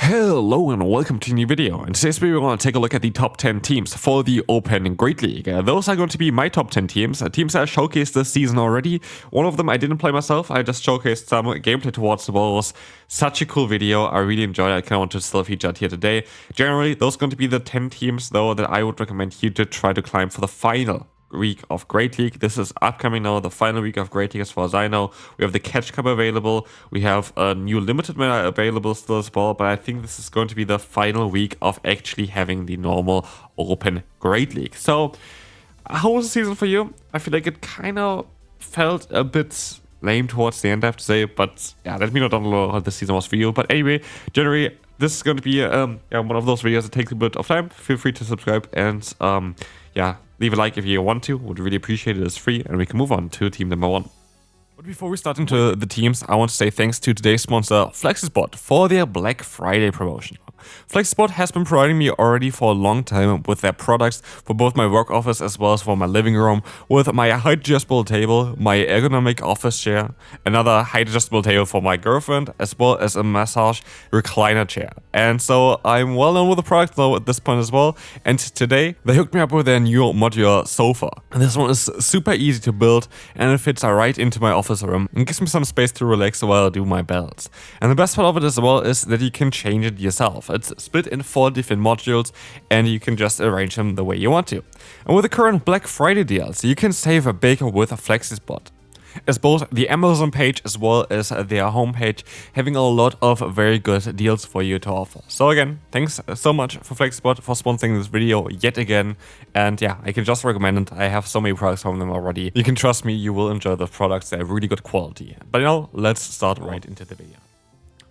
Hello and welcome to a new video. In today's video, we're going to take a look at the top 10 teams for the Open Great League. Those are going to be my top 10 teams, teams I showcased this season already. One of them I didn't play myself, I just showcased some gameplay towards the ball. It was such a cool video, I really enjoyed it. I kind of want to still feature it here today. Generally, those are going to be the 10 teams though that I would recommend you to try to climb for the final week of Great League. This is upcoming now, the final week of Great League as far as I know. We have the Catch Cup available, we have a new limited meta available still as well, but I think this is going to be the final week of actually having the normal Open Great League. So, how was the season for you? I feel like it kind of felt a bit lame towards the end, I have to say, but yeah, let me know down below how the season was for you. But anyway, generally, this is going to be one of those videos that takes a bit of time. Feel free to subscribe and yeah, leave a like if you want to. Would really appreciate it. It's free, and we can move on to team number 1. But before we start into the teams, I want to say thanks to today's sponsor, Flexispot, for their Black Friday promotion. Flexispot has been providing me already for a long time with their products for both my work office as well as for my living room, with my height adjustable table, my ergonomic office chair, another height adjustable table for my girlfriend, as well as a massage recliner chair. And so I'm well known with the product though at this point as well, and today they hooked me up with their new modular sofa. And this one is super easy to build and it fits right into my office room and gives me some space to relax while I do my builds. And the best part of it as well is that you can change it yourself. It's split in 4 different modules and you can just arrange them the way you want to. And with the current Black Friday deals, you can save a big with a Flexispot, as both the Amazon page as well as their homepage having a lot of very good deals for you to offer. So again, thanks so much for Flexispot for sponsoring this video yet again. And yeah, I can just recommend it. I have so many products from them already. You can trust me, you will enjoy the products. They're really good quality. But now, let's start right into the video,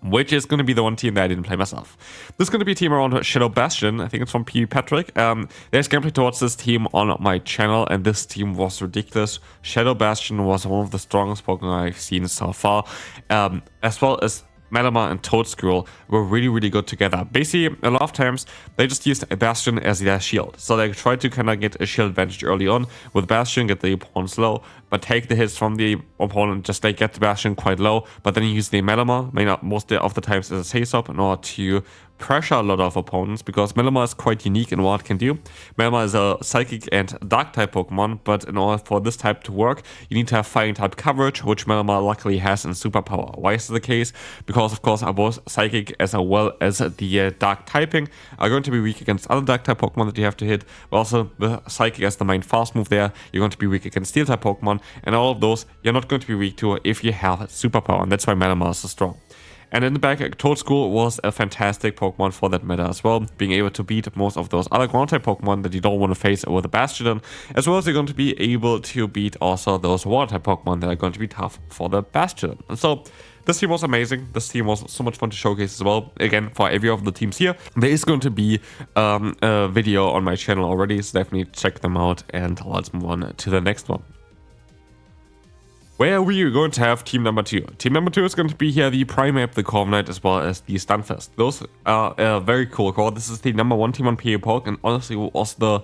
which is going to be the one team that I didn't play myself. This is going to be a team around Shadow Bastion. I think it's from P. Patrick. There's gameplay towards this team on my channel, and this team was ridiculous. Shadow Bastion was one of the strongest Pokemon I've seen so far, as well as Malamar and Toadscroll were really good together. Basically, a lot of times they just used a Bastion as their shield. So they tried to kind of get a shield advantage early on with Bastion, get the opponents low, but take the hits from the opponent, just like get the Bastion quite low, but then use the Malamar, most of the times as a chase-up in order to pressure a lot of opponents, because Malamar is quite unique in what it can do. Malamar is a Psychic and Dark type Pokemon, but in order for this type to work, you need to have Fighting type coverage, which Malamar luckily has in Superpower. Why is this the case? Because of course both Psychic as well as the Dark typing are going to be weak against other Dark type Pokemon that you have to hit, but also with Psychic as the main fast move there, you're going to be weak against Steel type Pokemon, and all of those you're not going to be weak to if you have Superpower, and that's why Malamar is so strong. And in the back, Toadscroll was a fantastic Pokemon for that meta as well, being able to beat most of those other ground-type Pokemon that you don't want to face with a Bastion, as well as you're going to be able to beat also those water-type Pokemon that are going to be tough for the Bastion. And so, this team was amazing. This team was so much fun to showcase as well. Again, for every of the teams here, there is going to be a video on my channel already, so definitely check them out, and let's move on to the next one, where we are going to have team number 2. Team number 2 is going to be here the Primeape, the Corviknight, as well as the Stunfist. Those are a very cool core. This is the number 1 team on PA Poke, and honestly was the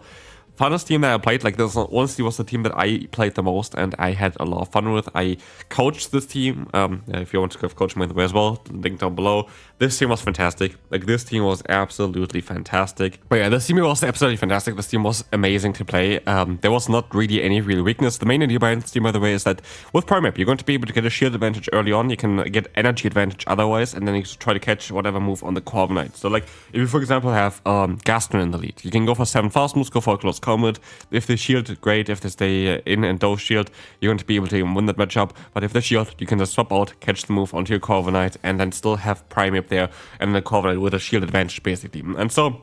funnest team that I played. Like, this honestly was the team that I played the most and I had a lot of fun with. I coached this team. If you want to coach me as well, link down below. This team was fantastic. Like, this team was absolutely fantastic. But yeah, this team was absolutely fantastic. This team was amazing to play. There was not really any real weakness. The main idea behind this team, by the way, is that with Primeape, you're going to be able to get a shield advantage early on. You can get energy advantage otherwise, and then you try to catch whatever move on the Corviknight. So like, if you, for example, have Gastron in the lead, you can go for 7 fast moves, go for a close combat. If they shield, great. If they stay in and don't shield, you're going to be able to win that matchup. But if they shield, you can just swap out, catch the move onto your Corviknight, and then still have Primeape there, and then Corviknight with a shield advantage, basically. And so,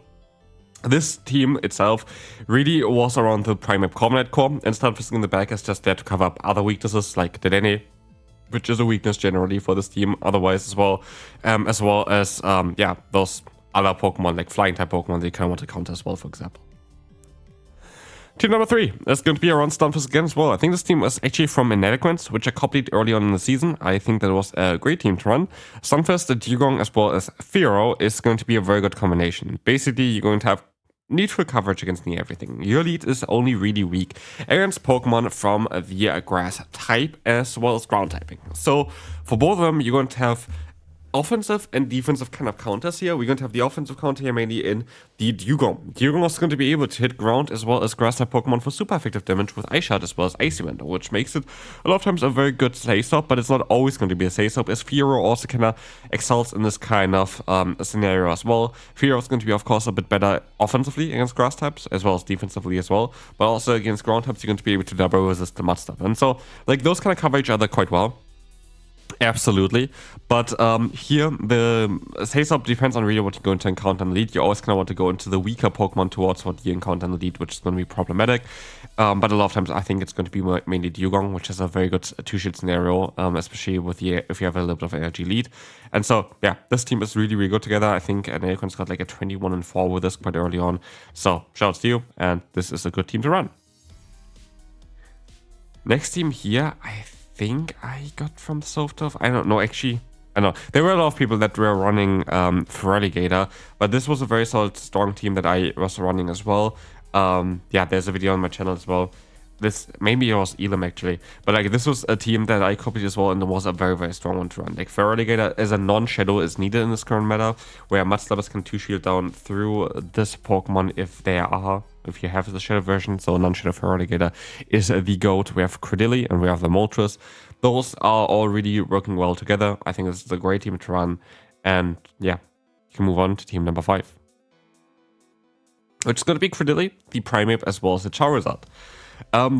this team itself really was around the Primeape Corviknight core, and Stunfisk in the back is just there to cover up other weaknesses like Dedenne, which is a weakness generally for this team otherwise as well as yeah, those other Pokemon like flying type Pokemon that you kind of want to counter as well, for example. Team number 3 is going to be around Stunfisk again as well. I think this team was actually from Inadequate, which I copied early on in the season. I think that was a great team to run. Stunfisk, Dugong, as well as Fearow is going to be a very good combination. Basically, you're going to have neutral coverage against near everything. Your lead is only really weak against Pokemon from the grass type as well as ground typing. So for both of them, you're going to have offensive and defensive kind of counters here. We're going to have the offensive counter here mainly in the Dugong. Dugong is going to be able to hit ground as well as grass type Pokemon for super effective damage with Ice Shot as well as Icy Wind, which makes it a lot of times a very good say-stop, but it's not always going to be a say-stop, as Fearow also kind of excels in this kind of scenario as well. Fearow is going to be, of course, a bit better offensively against grass types as well as defensively as well, but also against ground types, you're going to be able to double resist the mud stuff. And so, like, those kind of cover each other quite well. Absolutely, but here the say-stop depends on really what you're going to encounter in the lead. You always kind of want to go into the weaker Pokemon towards what you encounter in the lead, which is going to be problematic. But a lot of times I think it's going to be mainly Dugong, which is a very good two-shot scenario, especially with the if you have a little bit of energy lead. And so yeah, this team is really good together. I think Nailcon's got like a 21-4 with this quite early on. So shout out to you, and this is a good team to run. Next team here, I think I got from Softov. I don't know, actually. I know. There were a lot of people that were running Feraligatr, but this was a very solid, strong team that I was running as well. Yeah, there's a video on my channel as well. This, maybe it was Elam actually, but like this was a team that I copied as well, and it was a very strong one to run. Like Feraligatr as a non-shadow is needed in this current meta, where Mudslippers can 2-shield down through this Pokemon if you have the shadow version. So non-shadow Feraligatr is the GOAT. We have Credilli and we have the Moltres. Those are all really working well together. I think this is a great team to run, and yeah, you can move on to team number 5, which is going to be Credilli, the Primeape, as well as the Charizard.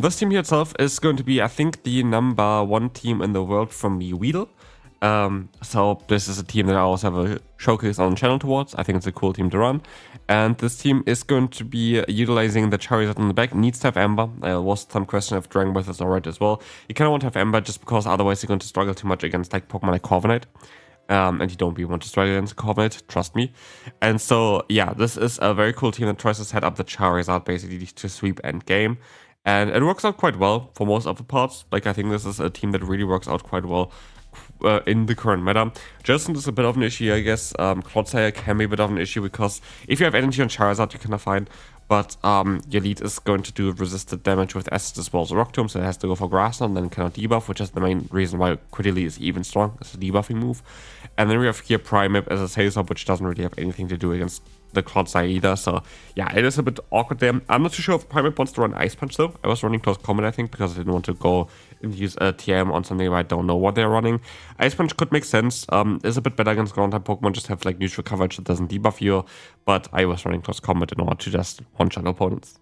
This team here itself is going to be, I think, the number 1 team in the world from the Weedle. So this is a team that I also have a showcase on the channel towards. I think it's a cool team to run. And this team is going to be utilizing the Charizard in the back. Needs to have Ember. There was some question if Dragon Breath is alright as well. You kind of want to have Ember just because otherwise you're going to struggle too much against like Pokemon like Corviknight. And you don't really want to struggle against Corviknight, trust me. And so, yeah, this is a very cool team that tries to set up the Charizard basically to sweep end game. And it works out quite well for most of the parts. Like, I think this is a team that really works out quite well in the current meta. Justin is a bit of an issue, I guess. Clodsire can be a bit of an issue because if you have energy on Charizard, you can find. But your lead is going to do resisted damage with Acid as well as Rock Tomb, so it has to go for Grass and then cannot debuff, which is the main reason why Credilli is even strong as a debuffing move. And then we have here Primeape as a Say-Stop, which doesn't really have anything to do against the Clodsire either, so yeah, it is a bit awkward there. I'm not too sure if Primeape wants to run Ice Punch though. I was running Close Combat, I think, because I didn't want to go and use a TM on something where I don't know what they're running. Ice Punch could make sense, is a bit better against ground type Pokemon, just have like neutral coverage that doesn't debuff you, but I was running Close Combat in order to just one-shot opponents.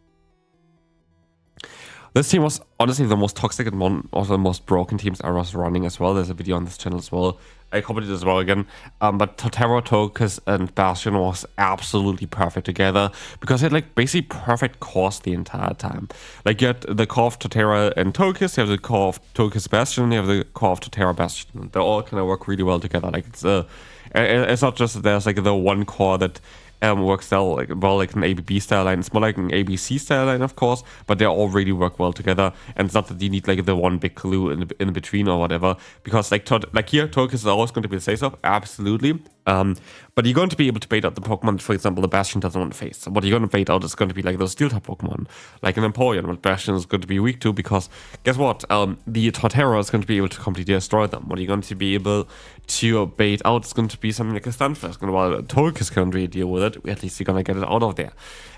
This team was honestly the most toxic and one of the most broken teams I was running as well. There's a video on this channel as well. I copied it as well again. But Totero, Togekiss, and Bastion was absolutely perfect together because it had like basically perfect cores the entire time. Like you had the core of Totero and Togekiss, you have the core of Togekiss Bastion, you have the core of Totero Bastion. They all kind of work really well together. Like it's not just that there's like the one core that works well like an ABB style line. It's more like an ABC style line, of course, but they all really work well together. And it's not that you need like the one big clue in between or whatever, because like here, Togekiss is always going to be the face-off, absolutely. But you're going to be able to bait out the Pokemon, for example, the Bastion doesn't want to face. What you're going to bait out is going to be like those Steel-type Pokemon, like an Empoleon, what Bastion is going to be weak to, because guess what? The Torterra is going to be able to completely destroy them. What you're going to be able to bait out is going to be something like a Stunfisk. While Togekiss can't really deal with it, at least you're going to get it out of there.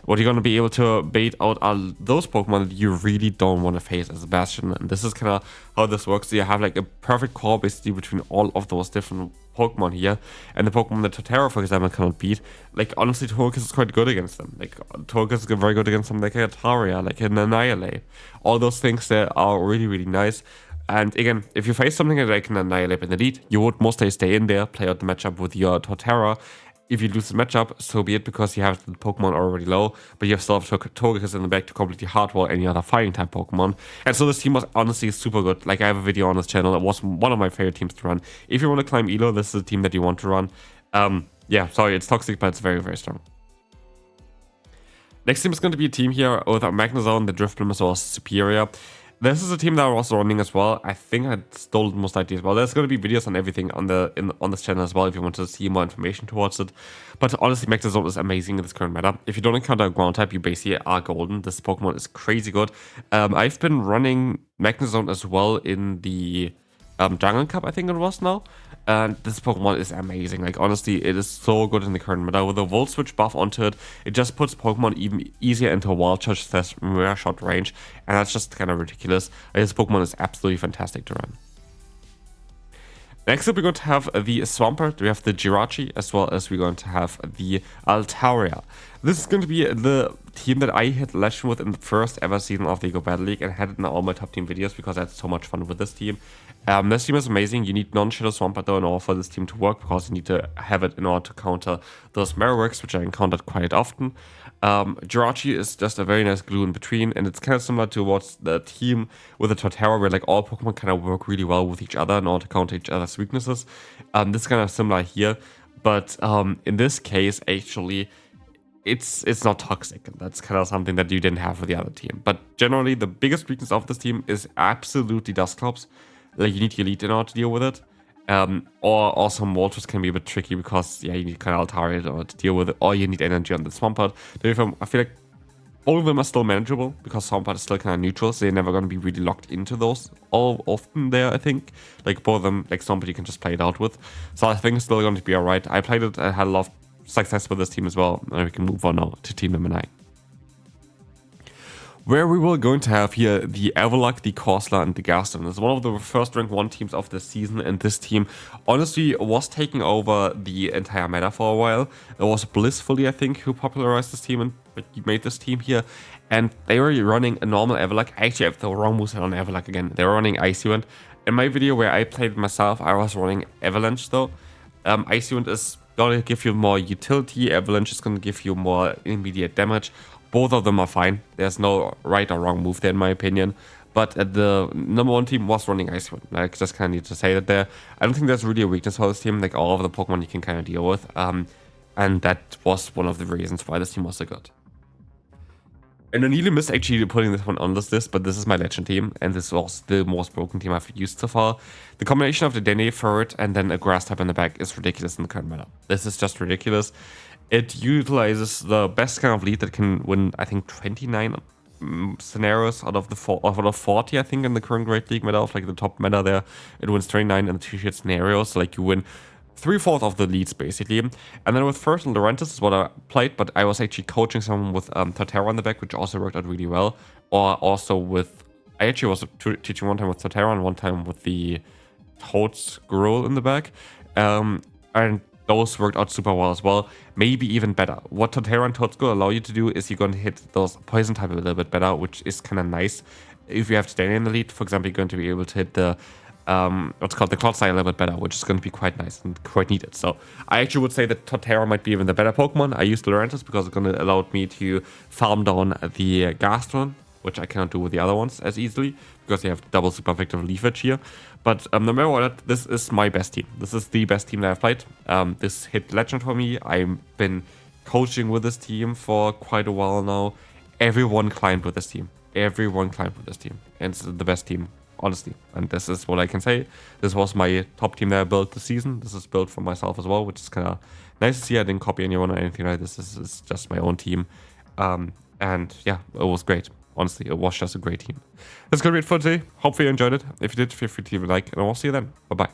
What you're going to be able to bait out are those Pokemon that you really don't want to face as a Bastion. And this is kind of how this works. So you have like a perfect core basically between all of those different Pokemon here. And the Pokemon that Totero, for example, cannot beat. Like, honestly, Togekiss is quite good against them. Like, Togekiss is very good against something like a Taria, like an Annihilate. All those things there are really nice. And again, if you face something like an Annihilate in the lead, you would mostly stay in there, play out the matchup with your Torterra. If you lose the matchup, so be it, because you have the Pokemon already low, but you have still have Togekiss in the back to completely hardwall any other fighting type Pokemon. And so this team was honestly super good. Like, I have a video on this channel. It was one of my favorite teams to run. If you want to climb Elo, this is a team that you want to run. Yeah, sorry, it's toxic, but it's very strong. Next team is going to be a team here with Magnezone. The Drift Limit was superior. This is a team that I was running as well. I think I stole it most likely as well. There's going to be videos on everything on this channel as well if you want to see more information towards it. But honestly, Magnezone is amazing in this current meta. If you don't encounter a ground type, you basically are golden. This Pokemon is crazy good. I've been running Magnezone as well in the Jungle Cup, I think it was now. And this Pokemon is amazing. Like, honestly, it is so good in the current meta. With the Volt Switch buff onto it, it just puts Pokemon even easier into Wild Charge / Mirror Shot range. And that's just kind of ridiculous. This Pokemon is absolutely fantastic to run. Next up, we're going to have the Swampert, we have the Jirachi, as well as we're going to have the Altaria. This is going to be the team that I hit Legend with in the first ever season of the GO Battle League and had it in all my top team videos because I had so much fun with this team. This team is amazing. You need non-Shadow Swampert though in order for this team to work because you need to have it in order to counter those Marowaks, which I encountered quite often. Jirachi is just a very nice glue in between, and it's kind of similar to what's the team with the Torterra, where like all Pokemon kind of work really well with each other in order to counter each other's weaknesses. This is kind of similar here, but in this case, actually, it's not toxic. That's kind of something that you didn't have with the other team. But generally, the biggest weakness of this team is absolutely Dusclops. Like, you need Elite in order to deal with it. Or also Moltres can be a bit tricky because, yeah, you need kind of Altaria in order to deal with it, or you need energy on the Swampert. I feel like all of them are still manageable because Swampert is still kind of neutral, so they're never going to be really locked into those all often there, I think. Like, both of them, like Swampert, you can just play it out with. So I think it's still going to be alright. I played it, I had a lot of success with this team as well, and we can move on now to Team number 9. Where we were going to have here the Everluck, the Corsola, and the Gaston. It's one of the first rank 1 teams of the season, and this team honestly was taking over the entire meta for a while. It was Blissfully, I think, who popularized this team and made this team here. And they were running a normal Everluck. Actually, I have the wrong moveset on Everluck again. They were running Icy Wind. In my video where I played myself, I was running Avalanche though. Icy Wind is going to give you more utility. Avalanche is going to give you more immediate damage. Both of them are fine. There's no right or wrong move there, in my opinion. But the number 1 team was running Ice Wind. I just kind of need to say that there. I don't think there's really a weakness for this team. Like, all of the Pokemon you can kind of deal with. And that was one of the reasons why this team was so good. And I nearly missed actually putting this one on this list, but this is my Legend team, and this was the most broken team I've used so far. The combination of the Dene Ferret and then a Grass type in the back is ridiculous in the current meta. This is just ridiculous. It utilizes the best kind of lead that can win, I think, 29 scenarios out of 40, I think, in the current Great League meta, of like the top meta there. It wins 29 in the 2-shit scenarios, so like you win 3/4 of the leads basically. And then with First and Laurentis is what I played, but I was actually coaching someone with Torterra on the back, which also worked out really well. Or also with, I actually was teaching one time with Torterra and one time with the Toad's Gruel in the back. And those worked out super well as well, maybe even better. What Torterra and Toad's Gruel allow you to do is you're going to hit those poison type a little bit better, which is kind of nice. If you have to stay in the lead, for example, you're going to be able to hit the what's called the Clodsire a little bit better, which is going to be quite nice and quite needed. So I actually would say that Torterra might be even the better Pokemon. I used Laurentis because it's going to allow me to farm down the Gastron, which I cannot do with the other ones as easily because they have double super effective leafage here. But no matter what, this is my best team. This is the best team that I've played. This hit Legend for me. I've been coaching with this team for quite a while now. Everyone climbed with this team. Everyone climbed with this team. And it's the best team, honestly. And this is what I can say. This was my top team that I built this season. This is built for myself as well, which is kind of nice to see. I didn't copy anyone or anything like this. This is just my own team. And yeah, it was great. Honestly, it was just a great team. That's gonna be it for today. Hopefully you enjoyed it. If you did, feel free to leave a like, and I'll see you then. Bye-bye.